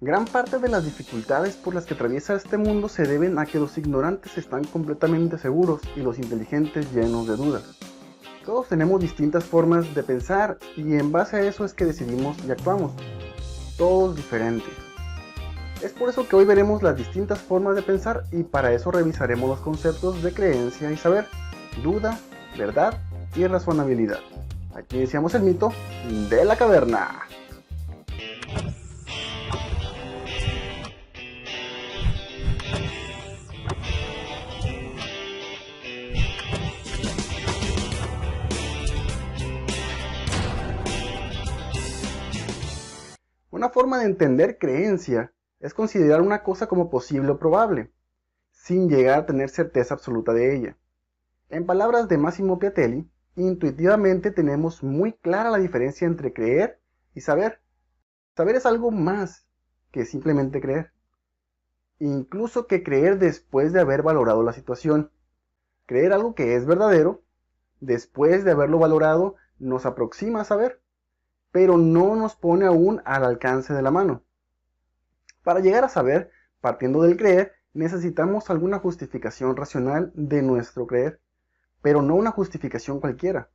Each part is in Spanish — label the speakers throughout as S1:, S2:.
S1: Gran parte de las dificultades por las que atraviesa este mundo se deben a que los ignorantes están completamente seguros y los inteligentes llenos de dudas. Todos tenemos distintas formas de pensar y en base a eso es que decidimos y actuamos, todos diferentes. Es por eso que hoy veremos las distintas formas de pensar y para eso revisaremos los conceptos de creencia y saber, duda, verdad y razonabilidad. Aquí iniciamos el mito de la caverna. Una forma de entender creencia es considerar una cosa como posible o probable, sin llegar a tener certeza absoluta de ella. En palabras de Massimo Piatelli, intuitivamente tenemos muy clara la diferencia entre creer y saber. Saber es algo más que simplemente creer, incluso que creer después de haber valorado la situación. Creer algo que es verdadero, después de haberlo valorado, nos aproxima a saber, pero no nos pone aún al alcance de la mano. Para llegar a saber, partiendo del creer, necesitamos alguna justificación racional de nuestro creer, pero no una justificación cualquiera.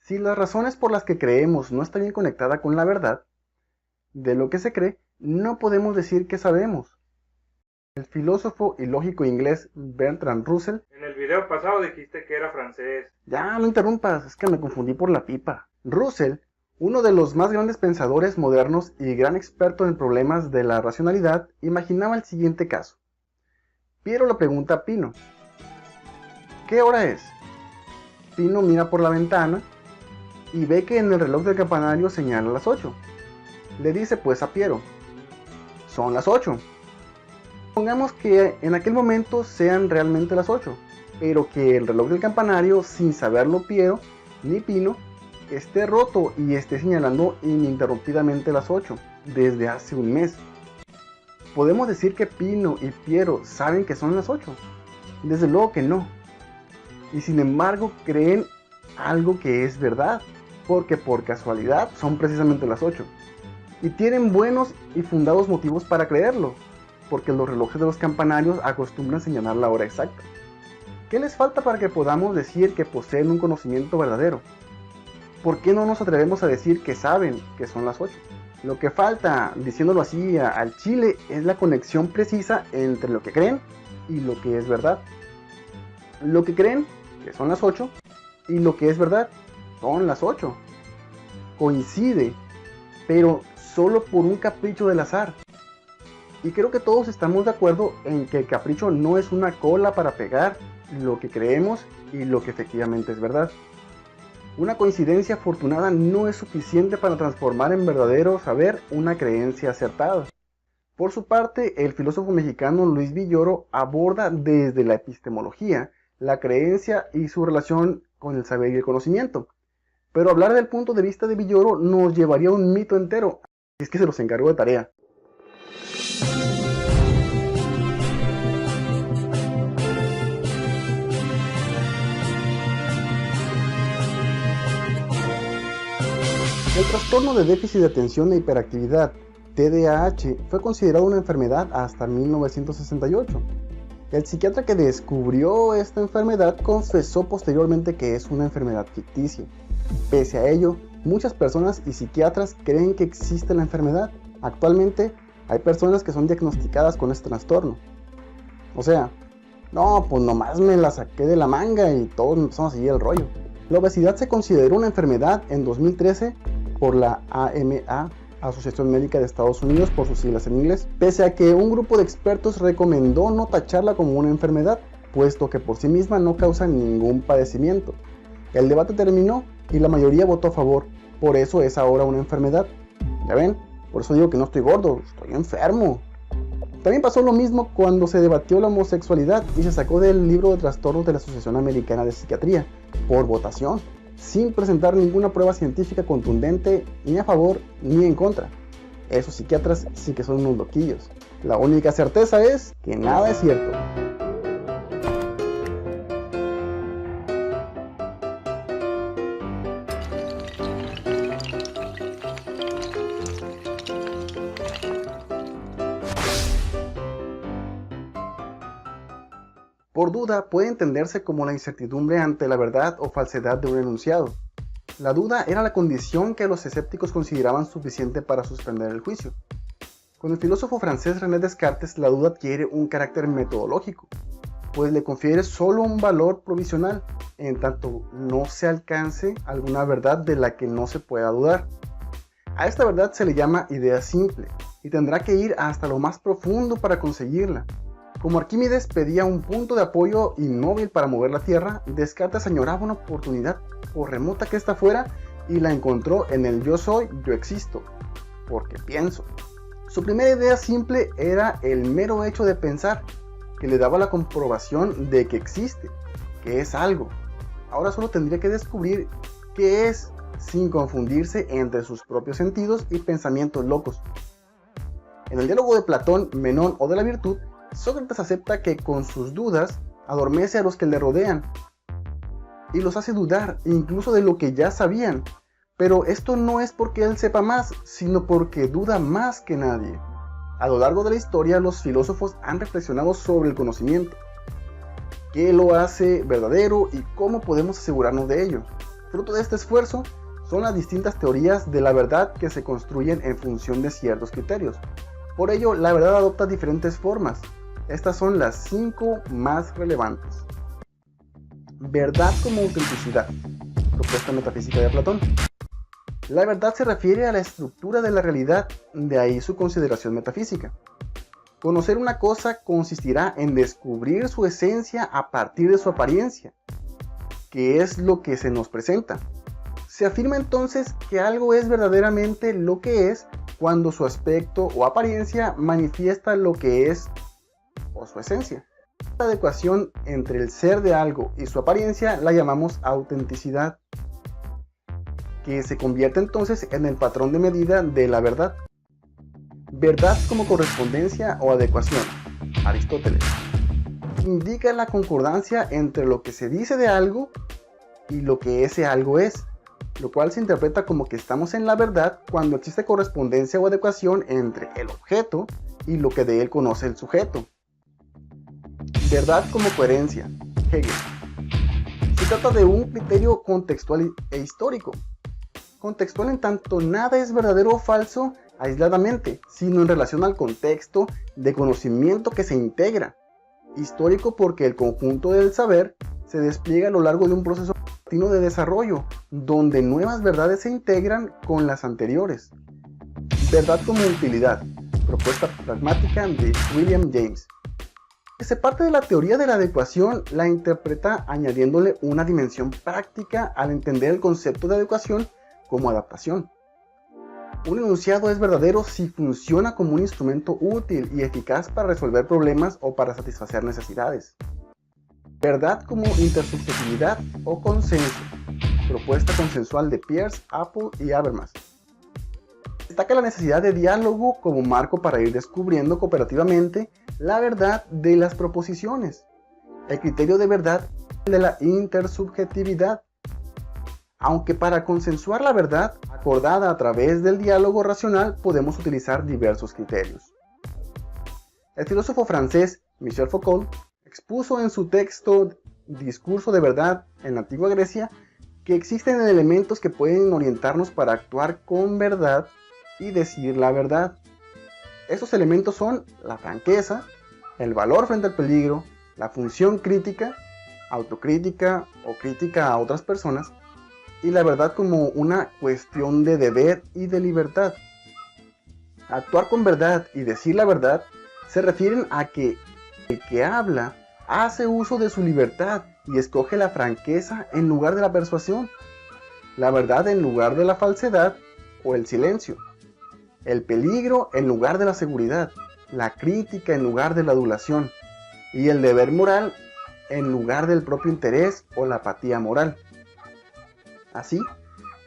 S1: Si las razones por las que creemos no están bien conectadas con la verdad de lo que se cree, no podemos decir que sabemos. El filósofo y lógico inglés Bertrand Russell...
S2: En el video pasado dijiste que era francés.
S1: Ya, no interrumpas, es que me confundí por la pipa. Russell, uno de los más grandes pensadores modernos y gran experto en problemas de la racionalidad, imaginaba el siguiente caso. Piero le pregunta a Pino, ¿qué hora es? Pino mira por la ventana y ve que en el reloj del campanario señala las 8. Le dice pues a Piero, son las 8. Pongamos que en aquel momento sean realmente las 8, pero que el reloj del campanario, sin saberlo Piero ni Pino, esté roto y esté señalando ininterrumpidamente las 8 desde hace un mes. ¿Podemos decir que Pino y Piero saben que son las 8? Desde luego que no. Y sin embargo creen algo que es verdad, porque por casualidad son precisamente las 8. Y tienen buenos y fundados motivos para creerlo, porque los relojes de los campanarios acostumbran señalar la hora exacta. ¿Qué les falta para que podamos decir que poseen un conocimiento verdadero? ¿Por qué no nos atrevemos a decir que saben que son las 8? Lo que falta, diciéndolo así al chile, es la conexión precisa entre lo que creen y lo que es verdad. Lo que creen, que son las 8, y lo que es verdad, son las 8. Coincide, pero solo por un capricho del azar. Y creo que todos estamos de acuerdo en que el capricho no es una cola para pegar lo que creemos y lo que efectivamente es verdad. Una coincidencia afortunada no es suficiente para transformar en verdadero saber una creencia acertada. Por su parte, el filósofo mexicano Luis Villoro aborda desde la epistemología la creencia y su relación con el saber y el conocimiento. Pero hablar del punto de vista de Villoro nos llevaría a un mito entero, así es que se los encargo de tarea. El trastorno de déficit de atención e hiperactividad, TDAH, fue considerado una enfermedad hasta 1968. El psiquiatra que descubrió esta enfermedad confesó posteriormente que es una enfermedad ficticia. Pese a ello, muchas personas y psiquiatras creen que existe la enfermedad. Actualmente, hay personas que son diagnosticadas con este trastorno. O sea, no, pues nomás me la saqué de la manga y todos empezamos a seguir el rollo. La obesidad se consideró una enfermedad en 2013 por la AMA, Asociación Médica de Estados Unidos, por sus siglas en inglés, pese a que un grupo de expertos recomendó no tacharla como una enfermedad, puesto que por sí misma no causa ningún padecimiento. El debate terminó y la mayoría votó a favor, por eso es ahora una enfermedad. ¿Ya ven? Por eso digo que no estoy gordo, estoy enfermo. También pasó lo mismo cuando se debatió la homosexualidad y se sacó del libro de trastornos de la Asociación Americana de Psiquiatría, por votación, sin presentar ninguna prueba científica contundente ni a favor ni en contra. Esos psiquiatras sí que son unos loquillos. La única certeza es que nada es cierto. Por duda puede entenderse como la incertidumbre ante la verdad o falsedad de un enunciado. La duda era la condición que los escépticos consideraban suficiente para suspender el juicio. Con el filósofo francés René Descartes, la duda adquiere un carácter metodológico, pues le confiere solo un valor provisional, en tanto no se alcance alguna verdad de la que no se pueda dudar. A esta verdad se le llama idea simple, y tendrá que ir hasta lo más profundo para conseguirla. Como Arquímedes pedía un punto de apoyo inmóvil para mover la Tierra, Descartes añoraba una oportunidad, por remota que ésta fuera, y la encontró en el yo soy, yo existo, porque pienso. Su primera idea simple era el mero hecho de pensar, que le daba la comprobación de que existe, que es algo. Ahora solo tendría que descubrir qué es, sin confundirse entre sus propios sentidos y pensamientos locos. En el diálogo de Platón, Menón o de la virtud, Sócrates acepta que con sus dudas adormece a los que le rodean y los hace dudar incluso de lo que ya sabían, pero esto no es porque él sepa más, sino porque duda más que nadie. A lo largo de la historia, los filósofos han reflexionado sobre el conocimiento, qué lo hace verdadero y cómo podemos asegurarnos de ello. Fruto de este esfuerzo son las distintas teorías de la verdad que se construyen en función de ciertos criterios. Por ello, la verdad adopta diferentes formas. Estas son las 5 más relevantes. Verdad como autenticidad. Propuesta metafísica de Platón. La verdad se refiere a la estructura de la realidad, de ahí su consideración metafísica. Conocer una cosa consistirá en descubrir su esencia a partir de su apariencia, que es lo que se nos presenta. Se afirma entonces que algo es verdaderamente lo que es cuando su aspecto o apariencia manifiesta lo que es o su esencia. La adecuación entre el ser de algo y su apariencia la llamamos autenticidad, que se convierte entonces en el patrón de medida de la verdad. Verdad como correspondencia o adecuación. Aristóteles. Indica la concordancia entre lo que se dice de algo y lo que ese algo es, lo cual se interpreta como que estamos en la verdad cuando existe correspondencia o adecuación entre el objeto y lo que de él conoce el sujeto. Verdad como coherencia. Hegel. Se trata de un criterio contextual e histórico. Contextual en tanto nada es verdadero o falso aisladamente, sino en relación al contexto de conocimiento que se integra. Histórico porque el conjunto del saber se despliega a lo largo de un proceso continuo de desarrollo, donde nuevas verdades se integran con las anteriores. Verdad como utilidad. Propuesta pragmática de William James. Se parte de la teoría de la adecuación, la interpreta añadiéndole una dimensión práctica al entender el concepto de adecuación como adaptación. Un enunciado es verdadero si funciona como un instrumento útil y eficaz para resolver problemas o para satisfacer necesidades. Verdad como intersubjetividad o consenso. Propuesta consensual de Peirce, Apple y Habermas. Destaca la necesidad de diálogo como marco para ir descubriendo cooperativamente la verdad de las proposiciones. El criterio de verdad es de la intersubjetividad. Aunque para consensuar la verdad acordada a través del diálogo racional podemos utilizar diversos criterios. El filósofo francés Michel Foucault expuso en su texto Discurso de verdad en la antigua Grecia que existen elementos que pueden orientarnos para actuar con verdad y decir la verdad. Estos elementos son la franqueza, el valor frente al peligro, la función crítica, autocrítica o crítica a otras personas, y la verdad como una cuestión de deber y de libertad. Actuar con verdad y decir la verdad se refieren a que el que habla hace uso de su libertad y escoge la franqueza en lugar de la persuasión, la verdad en lugar de la falsedad o el silencio, el peligro en lugar de la seguridad, la crítica en lugar de la adulación y el deber moral en lugar del propio interés o la apatía moral. Así,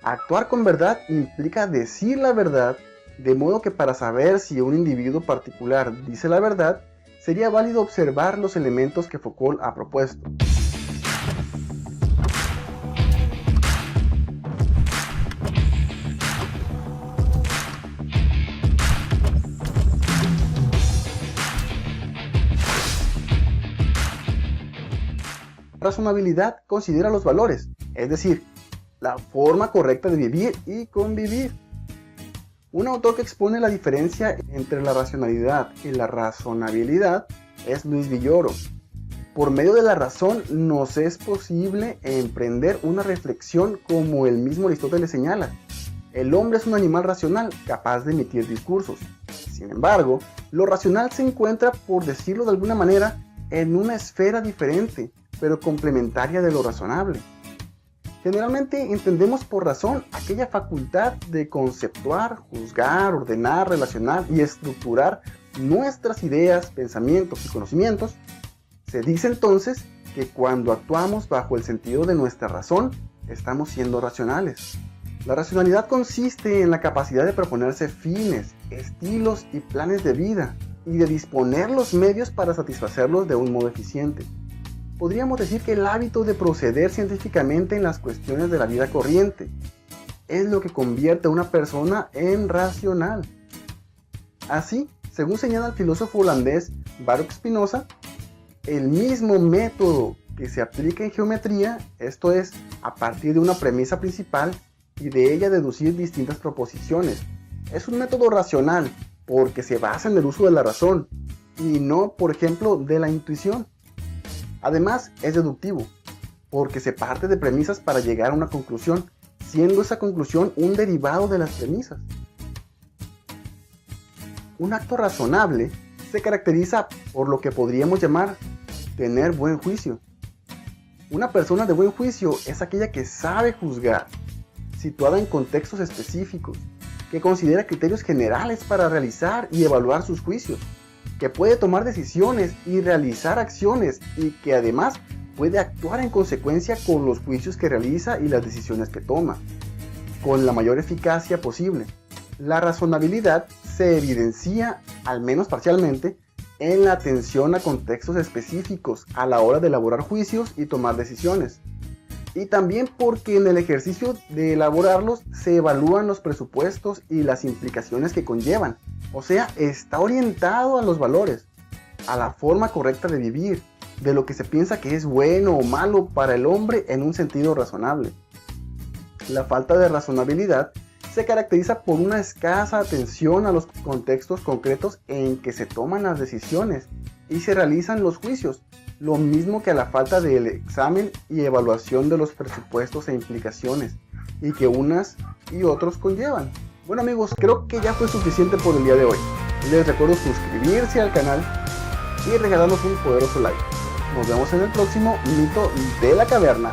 S1: actuar con verdad implica decir la verdad, de modo que para saber si un individuo particular dice la verdad, sería válido observar los elementos que Foucault ha propuesto. razonabilidad considera los valores, es decir, la forma correcta de vivir y convivir. Un autor que expone la diferencia entre la racionalidad y la razonabilidad es Luis Villoro. Por medio de la razón nos es posible emprender una reflexión como el mismo Aristóteles señala. El hombre es un animal racional capaz de emitir discursos. Sin embargo, lo racional se encuentra, por decirlo de alguna manera, en una esfera diferente, pero complementaria de lo razonable. Generalmente entendemos por razón aquella facultad de conceptuar, juzgar, ordenar, relacionar y estructurar nuestras ideas, pensamientos y conocimientos. Se dice entonces que cuando actuamos bajo el sentido de nuestra razón, estamos siendo racionales. La racionalidad consiste en la capacidad de proponerse fines, estilos y planes de vida, y de disponer los medios para satisfacerlos de un modo eficiente. Podríamos decir que el hábito de proceder científicamente en las cuestiones de la vida corriente es lo que convierte a una persona en racional. Así, según señala el filósofo holandés Baruch Spinoza, el mismo método que se aplica en geometría, esto es, a partir de una premisa principal y de ella deducir distintas proposiciones, es un método racional porque se basa en el uso de la razón y no, por ejemplo, de la intuición. Además, es deductivo, porque se parte de premisas para llegar a una conclusión, siendo esa conclusión un derivado de las premisas. Un acto razonable se caracteriza por lo que podríamos llamar tener buen juicio. Una persona de buen juicio es aquella que sabe juzgar, situada en contextos específicos, que considera criterios generales para realizar y evaluar sus juicios, que puede tomar decisiones y realizar acciones y que además puede actuar en consecuencia con los juicios que realiza y las decisiones que toma, con la mayor eficacia posible. La razonabilidad se evidencia, al menos parcialmente, en la atención a contextos específicos a la hora de elaborar juicios y tomar decisiones. Y también porque en el ejercicio de elaborarlos se evalúan los presupuestos y las implicaciones que conllevan. O sea, está orientado a los valores, a la forma correcta de vivir, de lo que se piensa que es bueno o malo para el hombre en un sentido razonable. La falta de razonabilidad se caracteriza por una escasa atención a los contextos concretos en que se toman las decisiones y se realizan los juicios, lo mismo que a la falta del examen y evaluación de los presupuestos e implicaciones, y que unas y otros conllevan. Bueno amigos, creo que ya fue suficiente por el día de hoy. Les recuerdo suscribirse al canal y regalarnos un poderoso like. Nos vemos en el próximo Mito de la Caverna.